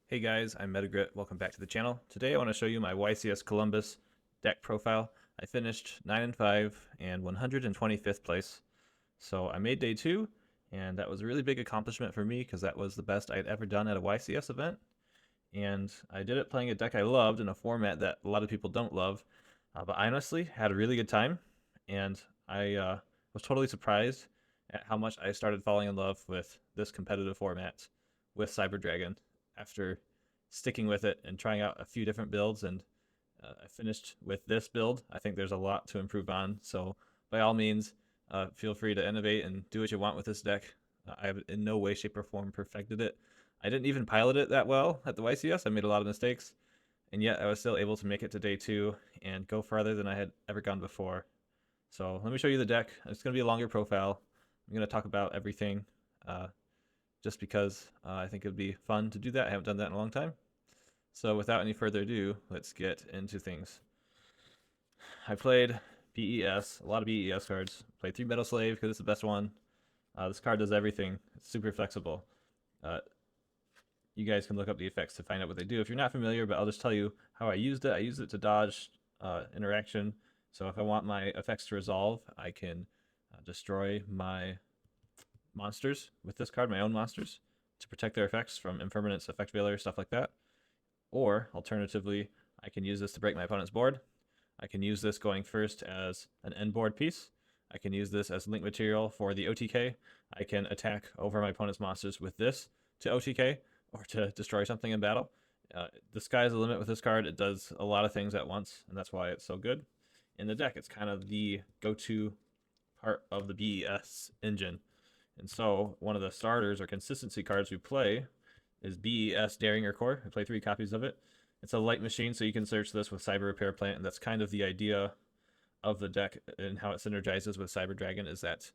Hey guys, I'm Metagrit. Welcome back to the channel. Today I want to show you my YCS Columbus deck profile. I finished 9 and 5 and 125th place. So I made day 2, and that was a really big accomplishment for me because that was the best I'd ever done at a YCS event. And I did it playing a deck I loved in a format that a lot of people don't love. But I honestly had a really good time, and I was totally surprised at how much I started falling in love with this competitive format with Cyber Dragon after sticking with it and trying out a few different builds. And I finished with this build. I think there's a lot to improve on. So by all means, feel free to innovate and do what you want with this deck. I have in no way, shape, or form perfected it. I didn't even pilot it that well at the YCS. I made a lot of mistakes, and yet I was still able to make it to day 2 and go farther than I had ever gone before. So let me show you the deck. It's going to be a longer profile. I'm going to talk about everything just because I think it would be fun to do that. I haven't done that in a long time. So without any further ado, let's get into things. I played B.E.S, a lot of B.E.S cards. Played 3 Metal Slave because it's the best one. This card does everything. It's super flexible. You guys can look up the effects to find out what they do if you're not familiar, but I'll just tell you how I used it. I used it to dodge interaction. So if I want my effects to resolve, I can destroy my monsters with this card, my own monsters, to protect their effects from impermanence, effect failure, stuff like that. Or alternatively, I can use this to break my opponent's board. I can use this going first as an end board piece. I can use this as link material for the OTK. I can attack over my opponent's monsters with this to OTK or to destroy something in battle. The sky's the limit with this card. It does a lot of things at once, and that's why it's so good. In the deck, it's kind of the go-to part of the B.E.S engine. And so one of the starters or consistency cards we play is B.E.S Daring Core. I play 3 copies of it. It's a light machine, so you can search this with Cyber Repair Plant, and that's kind of the idea of the deck and how it synergizes with Cyber Dragon is that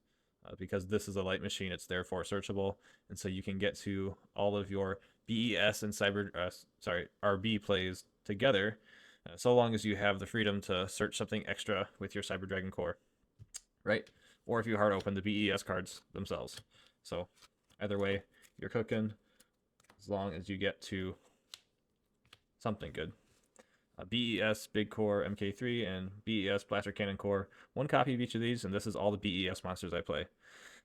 because this is a light machine, it's therefore searchable, and so you can get to all of your B.E.S and RB plays together, so long as you have the freedom to search something extra with your Cyber Dragon core, right? Or if you hard open the B.E.S cards themselves. So either way, you're cooking as long as you get to something good. B.E.S Big Core MK3 and B.E.S Blaster Cannon Core. 1 copy of each of these, and this is all the B.E.S monsters I play.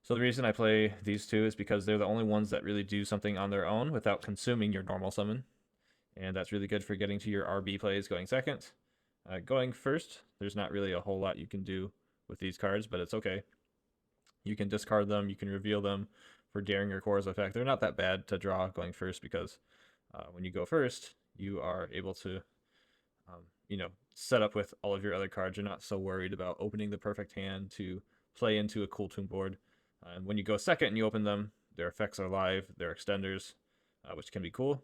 So the reason I play these 2 is because they're the only ones that really do something on their own without consuming your normal summon. And that's really good for getting to your RB plays going second. Going first, there's not really a whole lot you can do with these cards, but it's okay. You can discard them, you can reveal them for Daring Your Core's effect. They're not that bad to draw going first because when you go first, you are able to set up with all of your other cards. You're not so worried about opening the perfect hand to play into a cool tomb board. And when you go second and you open them, their effects are live, they're extenders, which can be cool.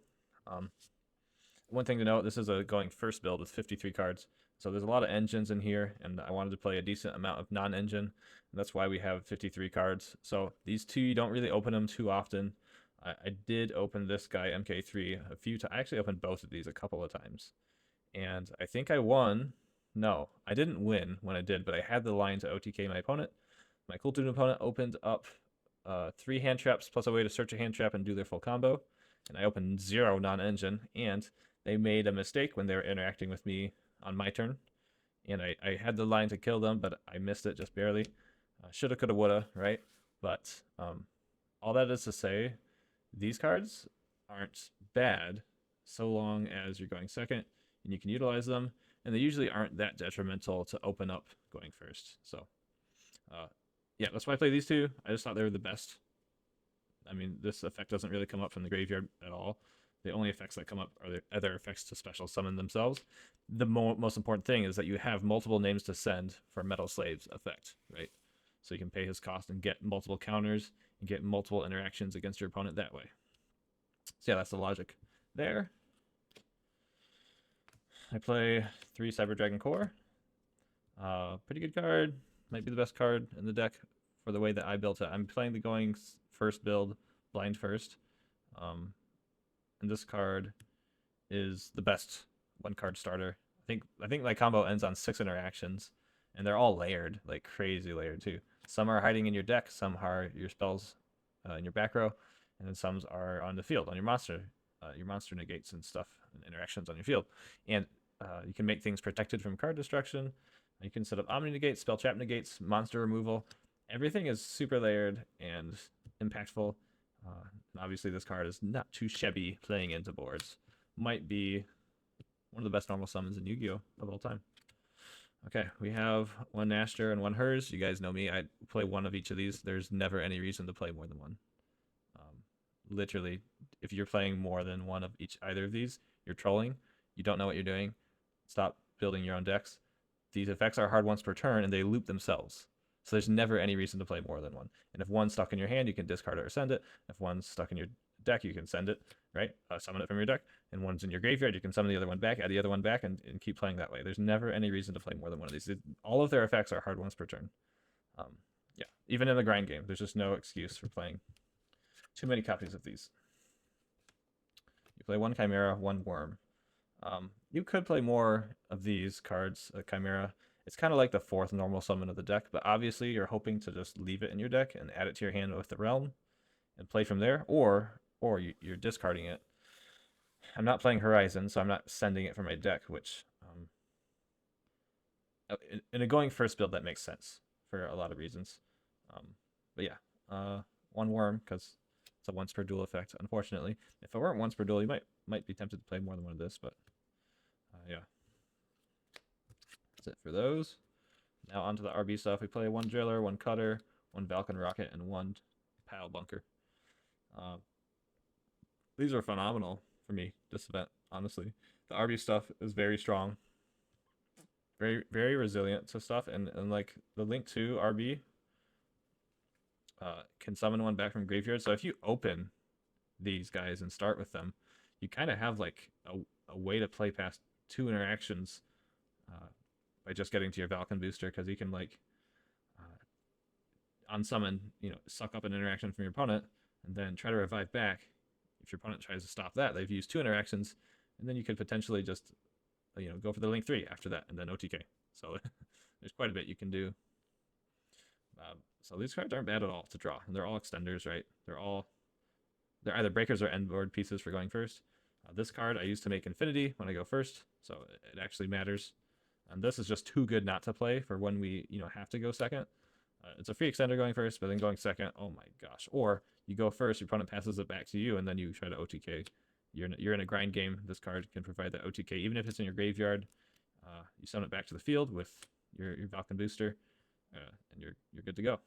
One thing to note, this is a going first build with 53 cards. So there's a lot of engines in here, and I wanted to play a decent amount of non-engine, and that's why we have 53 cards. So these 2, you don't really open them too often. I did open this guy, MK3, a few times. I actually opened both of these a couple of times. And I think I won. No, I didn't win when I did, but I had the line to OTK my opponent. My Cool Toon opponent opened up 3 hand traps plus a way to search a hand trap and do their full combo. And I opened 0 non-engine, and they made a mistake when they were interacting with me on my turn. And I had the line to kill them, but I missed it just barely. Shoulda, coulda, woulda, right? But all that is to say, these cards aren't bad so long as you're going second and you can utilize them, and they usually aren't that detrimental to open up going first. So yeah, that's why I play these 2. I just thought they were the best. I mean, this effect doesn't really come up from the graveyard at all. The only effects that come up are the other effects to special summon themselves. The most important thing is that you have multiple names to send for Metal Slave's effect, right? So you can pay his cost and get multiple counters and get multiple interactions against your opponent that way. So yeah, that's the logic there. I play 3 Cyber Dragon Core. Pretty good card. Might be the best card in the deck for the way that I built it. I'm playing the going first build, blind first. And this card is the best 1-card starter. I think my combo ends on 6 interactions, and they're all layered, like crazy layered too. Some are hiding in your deck, some are your spells in your back row, and then some are on the field on your monster your monster negates and stuff and interactions on your field. And you can make things protected from card destruction. You can set up Omni negates, spell trap negates, monster removal. Everything is super layered and impactful. And obviously, this card is not too shabby playing into boards. Might be one of the best normal summons in Yu-Gi-Oh! Of all time. Okay, we have one Nashter and one Hers. You guys know me. I play one of each of these. There's never any reason to play more than one. Literally, if you're playing more than one of either of these, you're trolling. You don't know what you're doing. Stop building your own decks. These effects are hard once per turn, and they loop themselves. So there's never any reason to play more than one. And if one's stuck in your hand, you can discard it or send it. If one's stuck in your deck, you can send it, right? Summon it from your deck. And one's in your graveyard, you can summon the other one back, add the other one back, and keep playing that way. There's never any reason to play more than one of these. All of their effects are hard once per turn. Yeah, even in the grind game, there's just no excuse for playing too many copies of these. You play one Chimera, one Worm. You could play more of these cards, Chimera. It's kind of like the fourth normal summon of the deck, but obviously you're hoping to just leave it in your deck and add it to your hand with the Realm and play from there, or you're discarding it. I'm not playing Horizon, so I'm not sending it from my deck, which in a going first build that makes sense for a lot of reasons. But yeah, one Worm because it's a once per duel effect. Unfortunately, if it weren't once per duel, you might be tempted to play more than one of this, but yeah. That's it for those. Now onto the RB stuff. We play one Driller, one Cutter, one Falcon Rocket, and one Pile Bunker. These are phenomenal for me, this event, honestly. The RB stuff is very strong. Very, very resilient to stuff, and like the Link 2 RB can summon one back from graveyard. So if you open these guys and start with them, you kind of have like a way to play past 2 interactions by just getting to your Falcon booster, because you can like unsummon, suck up an interaction from your opponent and then try to revive back. If your opponent tries to stop that, they've used 2 interactions, and then you could potentially just go for the Link 3 after that and then OTK. So there's quite a bit you can do. So these cards aren't bad at all to draw, and they're all extenders, right? They're either breakers or end board pieces for going first. This card I use to make Infinity when I go first, so it actually matters. And this is just too good not to play for when we have to go second. It's a free extender going first, but then going second, oh my gosh. Or you go first, your opponent passes it back to you, and then you try to OTK. You're in a grind game. This card can provide that OTK, even if it's in your graveyard. You send it back to the field with your Falcon booster, and you're good to go.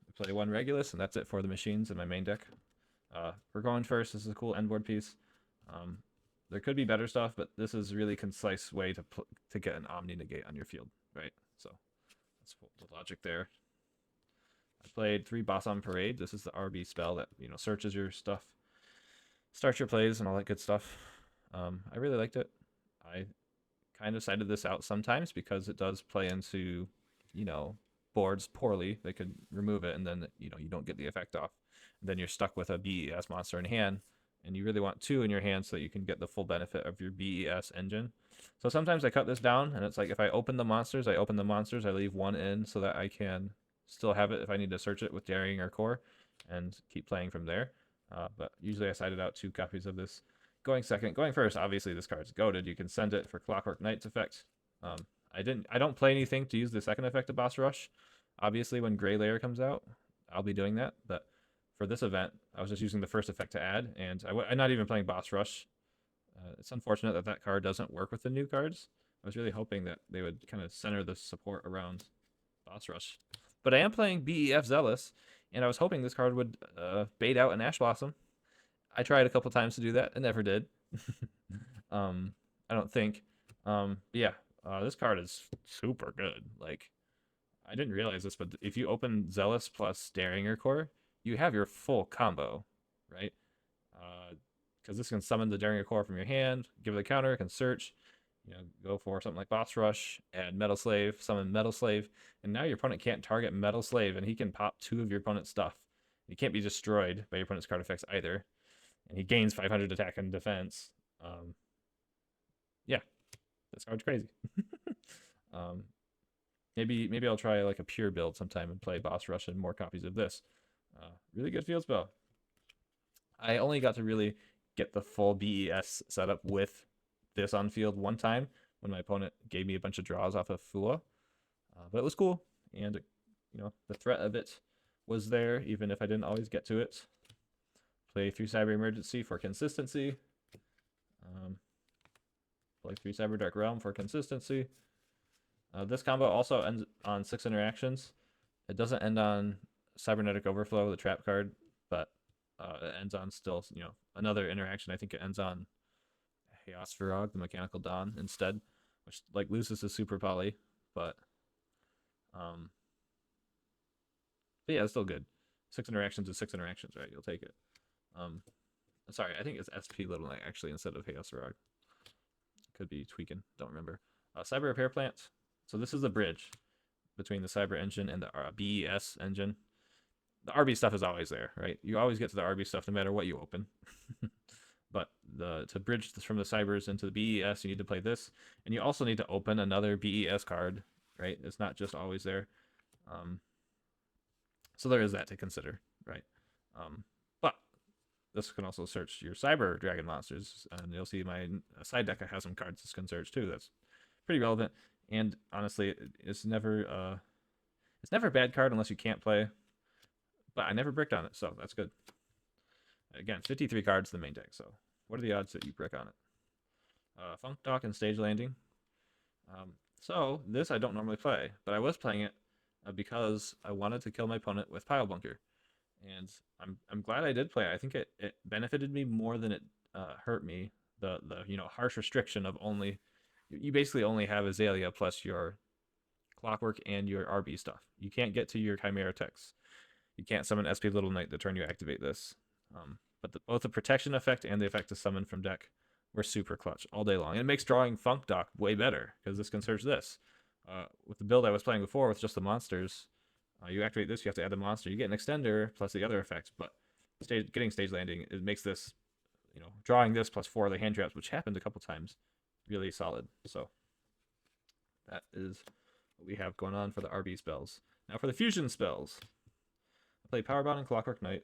I play one Regulus, and that's it for the machines in my main deck. We're going first. This is a cool end board piece. There could be better stuff, but this is a really concise way to get an Omni negate on your field, right? So that's the logic there. I played 3 Boss on Parade. This is the RB spell that searches your stuff, starts your plays, and all that good stuff. I really liked it. I kind of sided this out sometimes because it does play into boards poorly. They could remove it, and then you don't get the effect off. And then you're stuck with a B.E.S monster in hand, and you really want 2 in your hand so that you can get the full benefit of your B.E.S engine. So sometimes I cut this down, and it's like if I open the monsters, I leave 1 in so that I can still have it if I need to search it with Daring or Core and keep playing from there. But usually I sided out 2 copies of this. Going second. Going first, obviously this card's goated. You can send it for Clockwork Knight's effect. I don't play anything to use the second effect of Boss Rush. Obviously when Gray Layer comes out, I'll be doing that, but for this event, I was just using the first effect to add, and I'm not even playing Boss Rush. It's unfortunate that card doesn't work with the new cards. I was really hoping that they would kind of center the support around Boss Rush. But I am playing B.E.F. Zealous, and I was hoping this card would bait out an Ash Blossom. I tried a couple times to do that. It never did. I don't think. Yeah, this card is super good. Like, I didn't realize this, but if you open Zealous plus Daring Core, you have your full combo, right? Because this can summon the Daring Core from your hand, give it a counter, can search, go for something like Boss Rush, add Metal Slave, summon Metal Slave, and now your opponent can't target Metal Slave, and he can pop 2 of your opponent's stuff. He can't be destroyed by your opponent's card effects either, and he gains 500 attack and defense. Yeah, this card's crazy. Maybe I'll try like a pure build sometime and play Boss Rush and more copies of this. Really good field spell. I only got to really get the full B.E.S setup with this on field one time when my opponent gave me a bunch of draws off of Fua. But it was cool, and the threat of it was there, even if I didn't always get to it. Play 3 Cyber Emergency for consistency. Play 3 Cyber Dark Realm for consistency. This combo also ends on 6 interactions. It doesn't end on Cybernetic Overflow, the trap card, but it ends on still, another interaction. I think it ends on Chaos Virog, the Mechanical Dawn, instead, which like loses the super poly, but yeah, it's still good. 6 interactions is 6 interactions, right? You'll take it. Sorry, I think it's SP Little Knight actually instead of Chaos Virog. Could be tweaking, don't remember. Cyber Repair Plant. So this is the bridge between the Cyber engine and the B.E.S engine. The RB stuff is always there, right? You always get to the RB stuff no matter what you open. But to bridge from the Cybers into the B.E.S, you need to play this, and you also need to open another B.E.S card, right? It's not just always there. So there is that to consider, right? But this can also search your Cyber Dragon monsters, and you'll see my side deck has some cards this can search too. That's pretty relevant, and honestly, it's never a bad card unless you can't play. But I never bricked on it, so that's good. Again, 53 cards in the main deck, so what are the odds that you brick on it? Funk Dock and Stage Landing. So this I don't normally play, but I was playing it because I wanted to kill my opponent with Pile Bunker. And I'm glad I did play it. I think it benefited me more than it hurt me. The harsh restriction of you basically only have Azalea plus your Clockwork and your RB stuff. You can't get to your Chimera Techs. You can't summon SP Little Knight the turn you activate this. But both the protection effect and the effect to summon from deck were super clutch all day long. It makes drawing Funk Dock way better because this can search this. With the build I was playing before with just the monsters, you activate this, you have to add the monster. You get an extender plus the other effects, but getting Stage Landing, it makes this, drawing this plus 4 of the hand traps, which happened a couple times, really solid. So that is what we have going on for the RB spells. Now for the fusion spells. I play Powerbound and Clockwork Knight.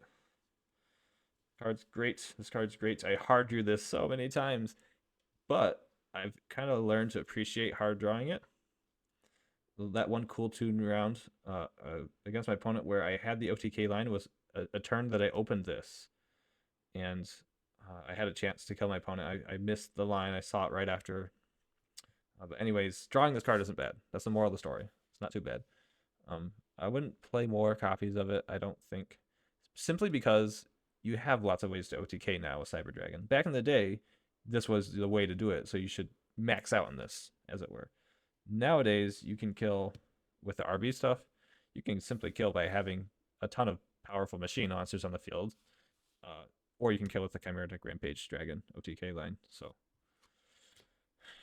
Card's great. This card's great. I hard drew this so many times, but I've kind of learned to appreciate hard drawing it. That one cool tune round against my opponent where I had the OTK line was a turn that I opened this, and I had a chance to kill my opponent. I missed the line. I saw it right after. But anyways, drawing this card isn't bad. That's the moral of the story. It's not too bad. I wouldn't play more copies of it, I don't think, simply because you have lots of ways to OTK now with Cyber Dragon. Back in the day, this was the way to do it, so you should max out on this, as it were. Nowadays, you can kill with the RB stuff. You can simply kill by having a ton of powerful machine monsters on the field, or you can kill with the Chimera Deck Rampage Dragon OTK line. So,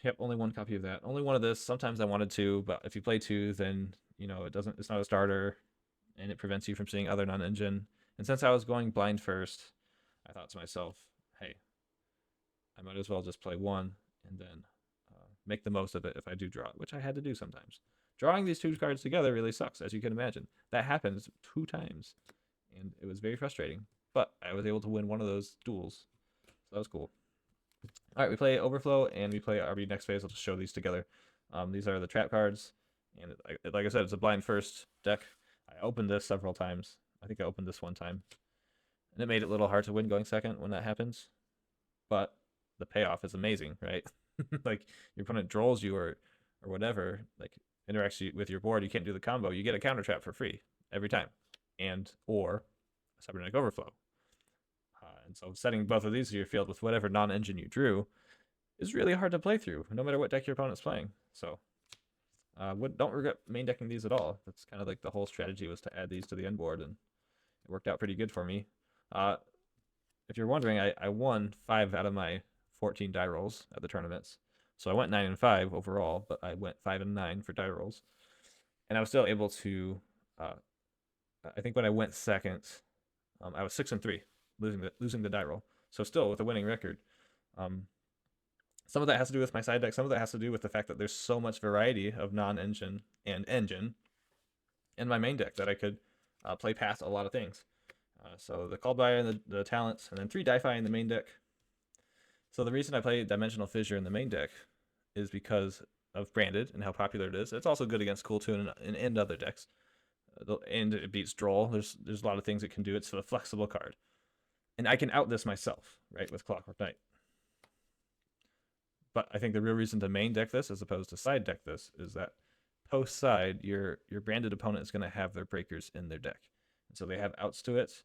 yep, only one copy of that. Only one of this. Sometimes I wanted two, but if you play two, then it's not a starter, and it prevents you from seeing other non-engine. And since I was going blind first, I thought to myself, hey, I might as well just play one and then make the most of it if I do draw it, which I had to do sometimes. Drawing these two cards together really sucks, as you can imagine. That happens 2 times, and it was very frustrating. But I was able to win one of those duels, so that was cool. All right, we play Overflow, and we play RB next phase. I'll just show these together. These are the trap cards, and like I said, it's a blind first deck. I opened this several times. I think I opened this one time, and it made it a little hard to win going second when that happens. But the payoff is amazing, right? Like your opponent drolls you or whatever, like interacts with your board, you can't do the combo. You get a counter trap for free every time, or a Cybernetic Overflow. And so setting both of these to your field with whatever non-engine you drew is really hard to play through, no matter what deck your opponent's playing. So don't regret main decking these at all. That's kind of like the whole strategy, was to add these to the end board, and it worked out pretty good for me. If you're wondering, I won 5 out of my 14 die rolls at the tournaments. So I went 9-5 overall, but I went 5-9 for die rolls. And I was still able to, I think when I went second, I was 6-3, losing the die roll. So still with a winning record. Some of that has to do with my side deck. Some of that has to do with the fact that there's so much variety of non-engine and engine in my main deck that I could play past a lot of things. So the called by and the talents, and then 3 Di-Fi in the main deck. So the reason I play Dimensional Fissure in the main deck is because of Branded and how popular it is. It's also good against Cool Tune and other decks. And it beats Droll. There's a lot of things it can do. It's a flexible card. And I can out this myself, right, with Clockwork Knight. But I think the real reason to main deck this as opposed to side deck this is that post side, your branded opponent is going to have their breakers in their deck. And so they have outs to it.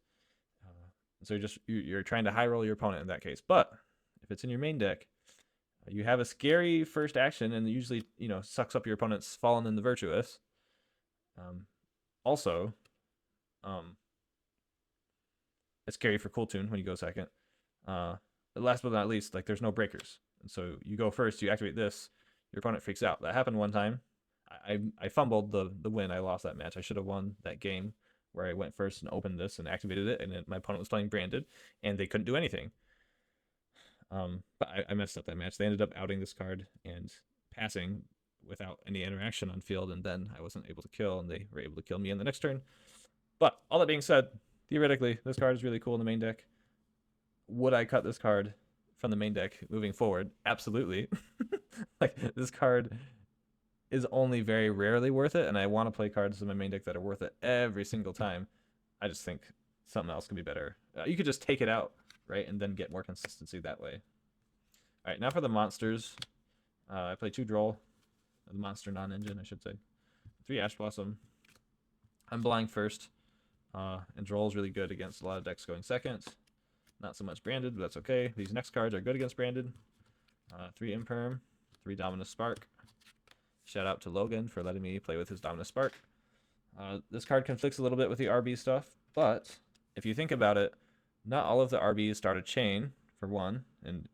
So you're trying to high roll your opponent in that case. But if it's in your main deck, you have a scary first action and usually, sucks up your opponent's Fallen and the Virtuous. Also, it's scary for Cool Tune when you go second. Last but not least, like there's no breakers. And so you go first, you activate this, your opponent freaks out. That happened one time. I fumbled the win. I lost that match. I should have won that game where I went first and opened this and activated it, and my opponent was playing Branded, and they couldn't do anything. But I messed up that match. They ended up outing this card and passing without any interaction on field, and then I wasn't able to kill, and they were able to kill me in the next turn. But all that being said, theoretically, this card is really cool in the main deck. Would I cut this card from the main deck moving forward? Absolutely. Like, this card is only very rarely worth it, and I want to play cards in my main deck that are worth it every single time. I just think something else could be better. You could just take it out, right, and then get more consistency that way. All right, now for the monsters. I play 2 Droll, the monster non-engine, I should say. 3 Ash Blossom. I'm blind first, and Droll's really good against a lot of decks going second. Not so much Branded, but that's okay. These next cards are good against Branded. 3 Imperm, 3 Dominus Spark. Shout out to Logan for letting me play with his Dominus Spark. This card conflicts a little bit with the RB stuff, but if you think about it, not all of the RBs start a chain, for one, and,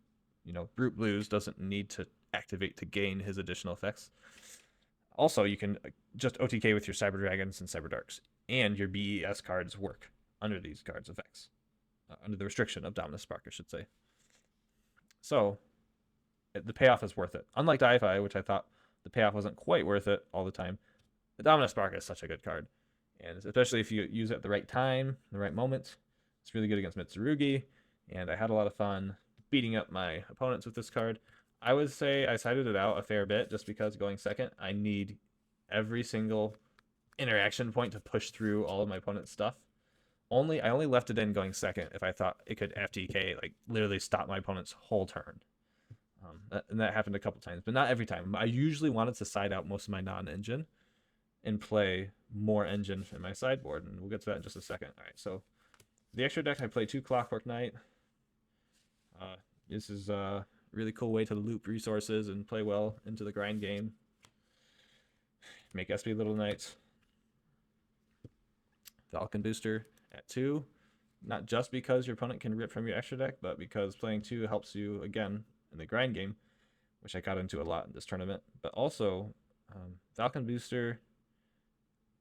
Brute Blues doesn't need to activate to gain his additional effects. Also, you can just OTK with your Cyber Dragons and Cyber Darks, and your B.E.S cards work under these cards' effects. Under the restriction of Dominus Spark, I should say. So, the payoff is worth it. Unlike Di-Fi, which I thought the payoff wasn't quite worth it all the time, the Dominus Spark is such a good card. And especially if you use it at the right time, the right moment, it's really good against Mitsurugi, and I had a lot of fun beating up my opponents with this card. I would say I sided it out a fair bit just because going second, I need every single interaction point to push through all of my opponent's stuff. I only left it in going second if I thought it could FTK, like literally stop my opponent's whole turn. And that happened a couple times, but not every time. I usually wanted to side out most of my non-engine and play more engine in my sideboard, and we'll get to that in just a second. All right, so the extra deck, I play 2 Clockwork Knight. This is a really cool way to loop resources and play well into the grind game. Make SP Little Knights. Falcon Booster at 2. Not just because your opponent can rip from your extra deck, but because playing 2 helps you, again, in the grind game, which I got into a lot in this tournament. But also, Falcon Booster,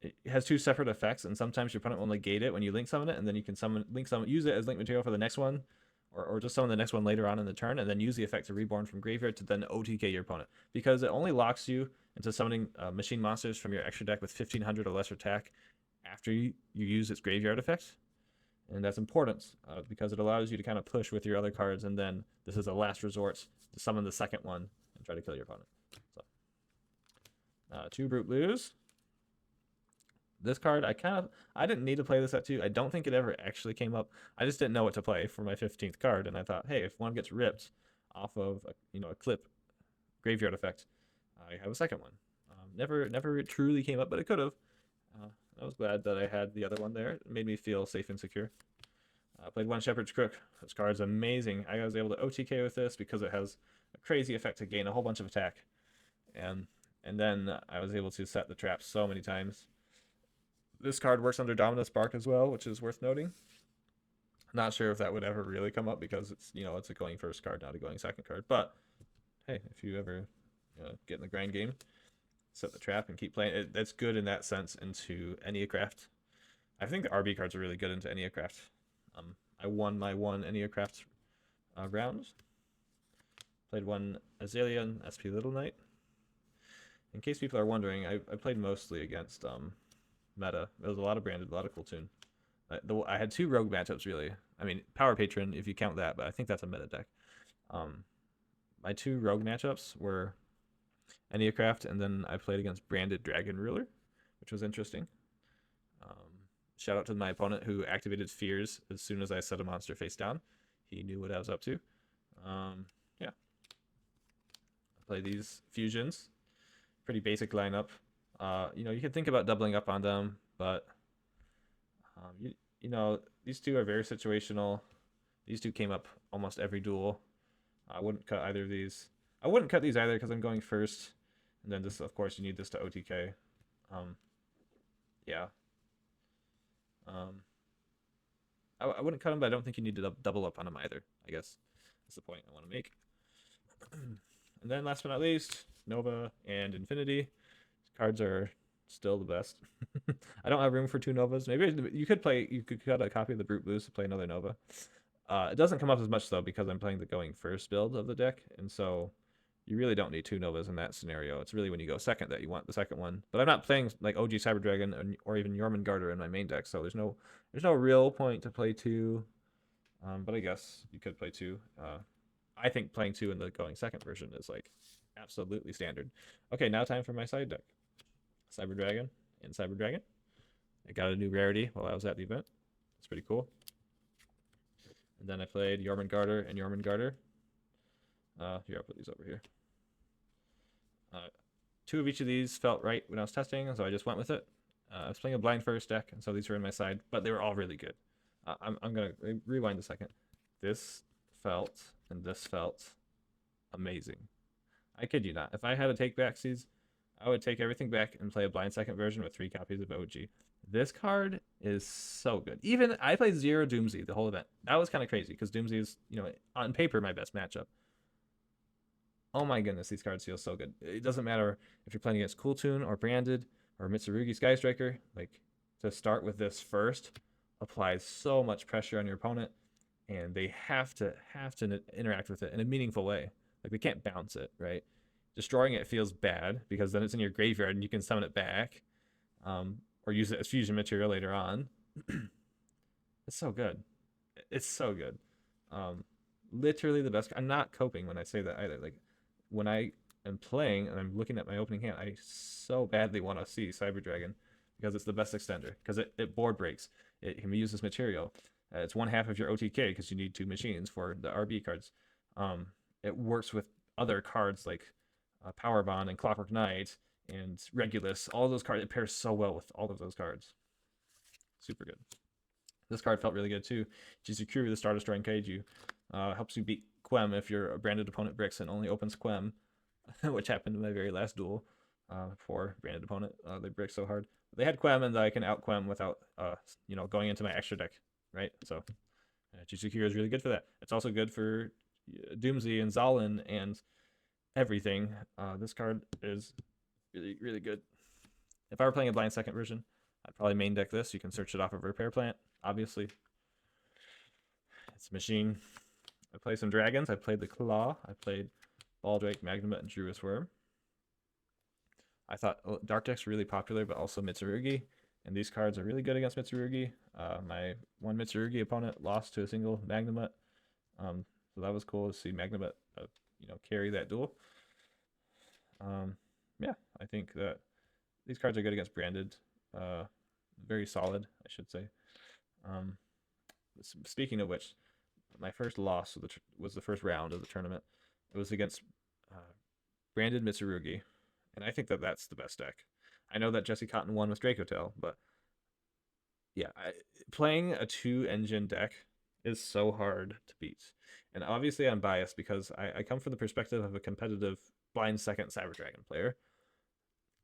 it has 2 separate effects, and sometimes your opponent will negate it when you link summon it, and then you can use it as link material for the next one, or just summon the next one later on in the turn, and then use the effect to Reborn from Graveyard to then OTK your opponent. Because it only locks you into summoning machine monsters from your extra deck with 1500 or less attack after you use its graveyard effect. And that's important because it allows you to kind of push with your other cards, and then this is a last resort to summon the second one and try to kill your opponent. So, 2 Brute Blues. This card, I didn't need to play this at 2. I don't think it ever actually came up. I just didn't know what to play for my 15th card, and I thought, hey, if one gets ripped off of a clip graveyard effect, I have a second one. Never truly came up, but it could have. I was glad that I had the other one there. It made me feel safe and secure. I played 1 Shepherd's Crook. This card's amazing. I was able to OTK with this because it has a crazy effect to gain a whole bunch of attack. And then I was able to set the trap so many times. This card works under Dominus Spark as well, which is worth noting. Not sure if that would ever really come up because it's it's a going first card, not a going second card. But hey, if you ever get in the grind game, set the trap and keep playing. That's good in that sense into Enneacraft. I think the RB cards are really good into Enneacraft. I won my 1 Enneacraft round. Played 1 Azalea and SP Little Knight. In case people are wondering, I played mostly against meta. There was a lot of Branded, a lot of Cool Tune. I had two rogue matchups really. I mean, Power Patron if you count that, but I think that's a meta deck. My two rogue matchups were Enneacraft, and then I played against Branded Dragon Ruler, which was interesting. Shout out to my opponent who activated Fears as soon as I set a monster face down. He knew what I was up to. Yeah. I play these fusions. Pretty basic lineup. You can think about doubling up on them, but these two are very situational. These two came up almost every duel. I wouldn't cut either of these. I wouldn't cut these either because I'm going first. And then this, of course, you need this to OTK. Yeah. I wouldn't cut them, but I don't think you need to double up on them either, I guess. That's the point I want to make. And then last but not least, Nova and Infinity. These cards are still the best. I don't have room for two Novas. Maybe you could cut a copy of the Brute Blues to play another Nova. It doesn't come up as much though because I'm playing the going first build of the deck, and so you really don't need two Novas in that scenario. It's really when you go second that you want the second one. But I'm not playing like OG Cyber Dragon or even Jormungandr in my main deck, so there's no real point to play two. But I guess you could play two. I think playing two in the going second version is like absolutely standard. Okay, now time for my side deck. Cyber Dragon and Cyber Dragon. I got a new rarity while I was at the event. It's pretty cool. And then I played Jormungandr and Jormungandr. Here, I'll put these over here. Two of each of these felt right when I was testing, so I just went with it. I was playing a blind first deck, and so these were in my side, but they were all really good. I'm going to rewind a second. This felt and this felt amazing. I kid you not. If I had to take backsies, I would take everything back and play a blind second version with 3 copies of OG. This card is so good. Even I played 0 Doomsday the whole event. That was kind of crazy because Doomsday is, on paper my best matchup. Oh my goodness, these cards feel so good. It doesn't matter if you're playing against Cool Tune or Branded or Mitsurugi Sky Striker. Like, to start with this first applies so much pressure on your opponent, and they have to interact with it in a meaningful way. Like, they can't bounce it, right? Destroying it feels bad because then it's in your graveyard and you can summon it back, or use it as fusion material later on. It's so good. It's so good. Literally the best. I'm not coping when I say that either. Like, when I am playing and I'm looking at my opening hand, I so badly want to see Cyber Dragon because it's the best extender. Because it board breaks. It can be used as material. It's 1/2 of your OTK because you need 2 machines for the RB cards. It works with other cards like Power Bond and Clockwork Knight and Regulus. All those cards, it pairs so well with all of those cards. Super good. This card felt really good too. Jizukuri, the Star Destroying Kaiju, helps you beat Quem if your branded opponent bricks and only opens Quem, which happened in my very last duel for branded opponent. They brick so hard. They had Quem and I can out Quem without going into my extra deck, right? So Jizukuri is really good for that. It's also good for Doomsday and Zalin and everything. This card is really, really good. If I were playing a blind second version, I'd probably main deck this. You can search it off of Repair Plant, obviously. It's a machine. I play some dragons. I played the Claw. I played Baldrake, Magnamut, and Druis Worm. I thought Dark Deck's really popular, but also Mitsurugi. And these cards are really good against Mitsurugi. My one Mitsurugi opponent lost to a single Magnamut. So that was cool to see Magnamut, carry that duel. Yeah, I think that these cards are good against Branded. Very solid, I should say. Speaking of which, my first loss was the first round of the tournament. It was against Branded Mitsurugi, and I think that that's the best deck. I know that Jesse Cotton won with Dracotail, but yeah, playing a 2-engine deck is so hard to beat. And obviously I'm biased because I come from the perspective of a competitive blind second Cyber Dragon player.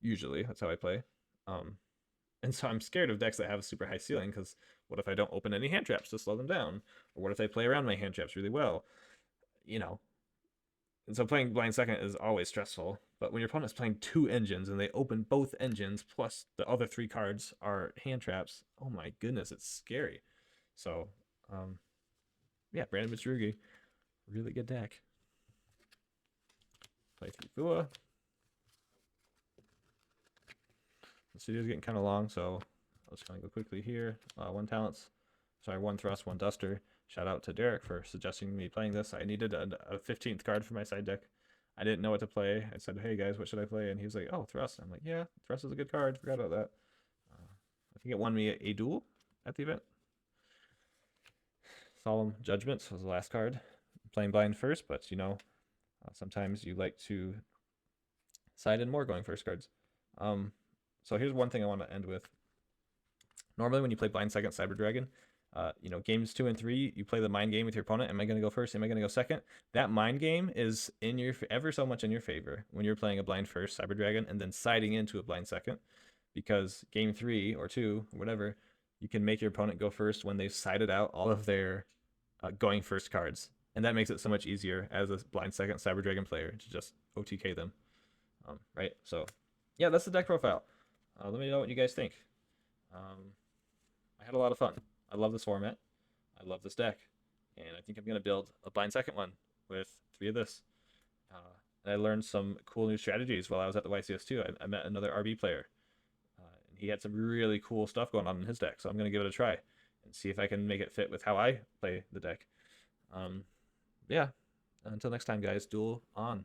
Usually, that's how I play. And so I'm scared of decks that have a super high ceiling because what if I don't open any hand traps to slow them down? Or what if I play around my hand traps really well? And so playing blind second is always stressful. But when your opponent's playing 2 engines and they open both engines plus the other 3 cards are hand traps, oh my goodness, it's scary. So, yeah, Brandon Mitsurugi, really good deck. Play 3 Fua. This video is getting kind of long, so I'll just kind of go quickly here. 1 talents. Sorry, 1 thrust, 1 duster. Shout out to Derek for suggesting me playing this. I needed a 15th card for my side deck. I didn't know what to play. I said, hey guys, what should I play? And he was like, oh, thrust. I'm like, yeah, thrust is a good card. Forgot about that. I think it won me a duel at the event. Solemn Judgments was the last card. I'm playing blind first, but you know, sometimes you like to side in more going first cards. So here's one thing I want to end with. Normally, when you play blind second Cyber Dragon, you know, games 2 and 3, you play the mind game with your opponent. Am I going to go first? Am I going to go second? That mind game is in your ever so much in your favor when you're playing a blind first Cyber Dragon and then siding into a blind second, because game 3 or 2 or whatever, you can make your opponent go first when they've sided out all of their going first cards, and that makes it so much easier as a blind second Cyber Dragon player to just OTK them. Right? So, yeah, that's the deck profile. Let me know what you guys think. I had a lot of fun. I love this format. I love this deck. And I think I'm going to build a blind second one with 3 of this. And I learned some cool new strategies while I was at the YCS too. I met another RB player. And he had some really cool stuff going on in his deck. So I'm going to give it a try and see if I can make it fit with how I play the deck. Yeah. Until next time, guys, duel on.